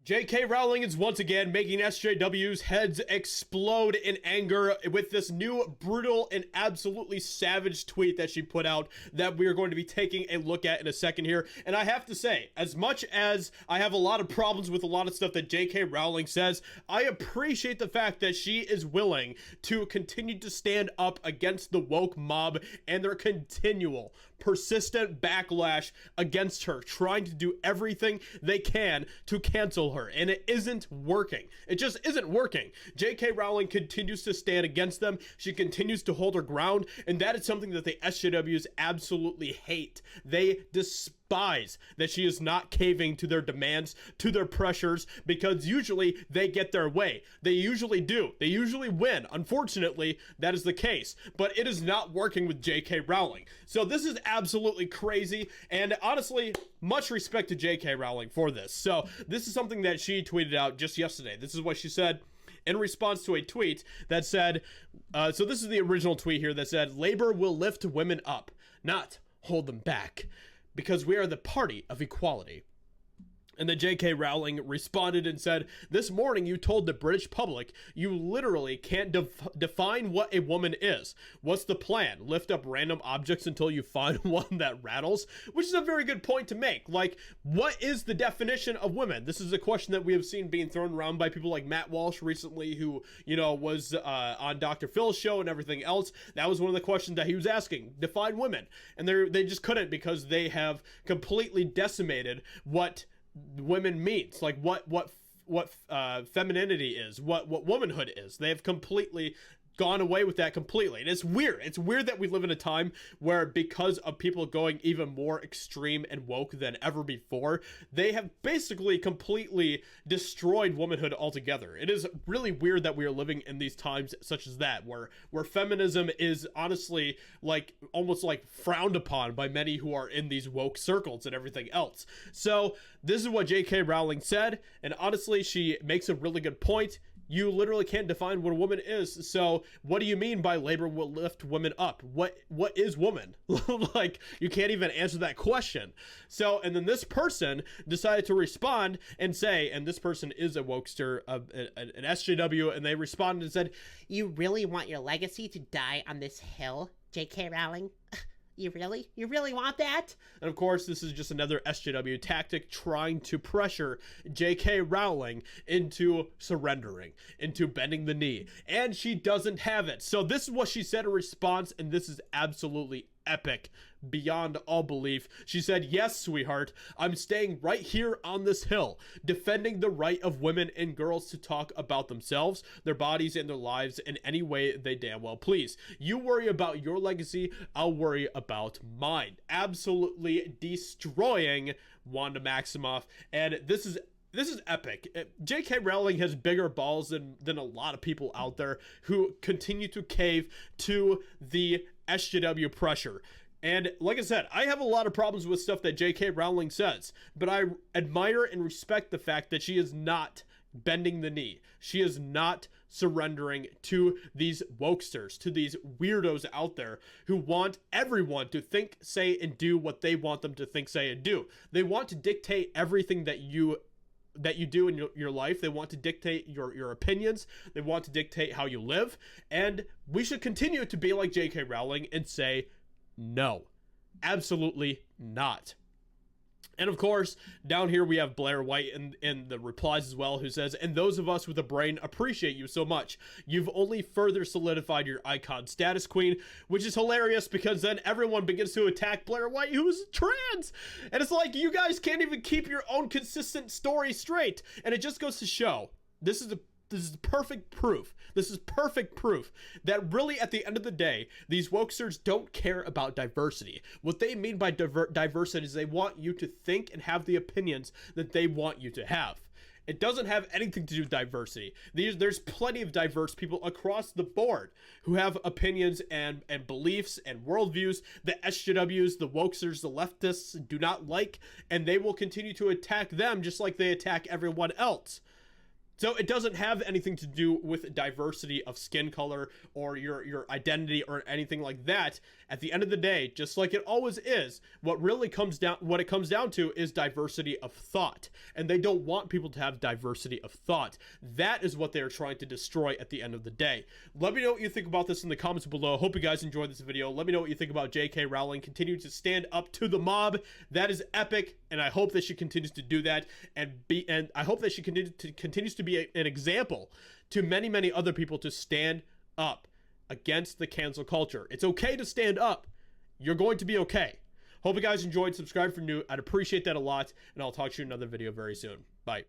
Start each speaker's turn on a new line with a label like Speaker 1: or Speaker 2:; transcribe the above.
Speaker 1: J.K. Rowling is once again making SJWs' heads explode in anger with this new brutal and absolutely savage tweet that she put out that we are going to be taking a look at in a second here. And I have to say, as much as I have a lot of problems with a lot of stuff that J.K. Rowling says, I appreciate the fact that she is willing to continue to stand up against the woke mob and their continual, persistent backlash against her, trying to do everything they can to cancel her, and it isn't working. It just isn't working. J.K. Rowling continues to stand against them. She continues to hold her ground, and that is something that the SJWs absolutely hate. They despise that she is not caving to their demands, to their pressures, because usually they get their way. They usually do. They usually win. Unfortunately, that is the case, but it is not working with J.K. Rowling. So this is absolutely crazy, and honestly, much respect to J.K. Rowling for this. So this is something that she tweeted out just yesterday. This is what she said in response to a tweet that said, so this is the original tweet here that said, "Labor will lift women up, not hold them back, because we are the party of equality." And then J.K. Rowling responded and said, "This morning you told the British public you literally can't define what a woman is. What's the plan? Lift up random objects until you find one that rattles?" Which is a very good point to make. Like, what is the definition of women? This is a question that we have seen being thrown around by people like Matt Walsh recently, who, you know, was on Dr. Phil's show and everything else. That was one of the questions that he was asking. Define women. And they just couldn't, because they have completely decimated what women means, like what femininity is, what womanhood is. They have completely gone away with that completely. And it's weird that we live in a time where, because of people going even more extreme and woke than ever before, they have basically completely destroyed womanhood altogether. It is really weird that we are living in these times such as that, where feminism is honestly like almost like frowned upon by many who are in these woke circles and everything else. So this is what J.K. Rowling said, and honestly, she makes a really good point. You literally can't define what a woman is. So what do you mean by labor will lift women up? What is woman? Like, you can't even answer that question. So, and then this person decided to respond and say, and this person is a wokester, an SJW, and they responded and said,
Speaker 2: "You really want your legacy to die on this hill, J.K. Rowling? You really want that?"
Speaker 1: And of course, this is just another SJW tactic trying to pressure J.K. Rowling into surrendering, into bending the knee. And she doesn't have it. So this is what she said in response, and this is absolutely epic beyond all belief. She said, "Yes, sweetheart, I'm staying right here on this hill, defending the right of women and girls to talk about themselves, their bodies, and their lives in any way they damn well please. You worry about your legacy, I'll worry about mine." Absolutely destroying Wanda Maximoff. And this is epic. J.K. Rowling has bigger balls than a lot of people out there who continue to cave to the SJW pressure. And like I said, I have a lot of problems with stuff that J.K. Rowling says, but I admire and respect the fact that she is not bending the knee. She is not surrendering to these wokesters, to these weirdos out there who want everyone to think, say, and do what they want them to think, say, and do. They want to dictate everything that you do in your life. They want to dictate your opinions. They want to dictate how you live. And we should continue to be like J.K. Rowling and say, no, absolutely not. And of course, down here we have Blair White in the replies as well, who says, "And those of us with a brain appreciate you so much. You've only further solidified your icon status, queen," which is hilarious because then everyone begins to attack Blair White, who is trans. And it's like, you guys can't even keep your own consistent story straight. And it just goes to show, this is perfect proof. This is perfect proof that really, at the end of the day, these wokesters don't care about diversity. What they mean by diversity is they want you to think and have the opinions that they want you to have. It doesn't have anything to do with diversity. There's plenty of diverse people across the board who have opinions and beliefs and worldviews that SJWs, the wokesters, the leftists do not like, and they will continue to attack them just like they attack everyone else. So it doesn't have anything to do with diversity of skin color or your identity or anything like that. At the end of the day, just like it always is, what it comes down to is diversity of thought. And they don't want people to have diversity of thought. That is what they're trying to destroy at the end of the day. Let me know what you think about this in the comments below. Hope you guys enjoyed this video. Let me know what you think about J.K. Rowling. Continue to stand up to the mob. That is epic, and I hope that she continues to do that, and I hope that she continues to be an example to many other people to stand up against the cancel culture. It's okay to stand up. You're going to be okay. Hope you guys enjoyed. Subscribe for new. I'd appreciate that a lot, and I'll talk to you in another video very soon. Bye.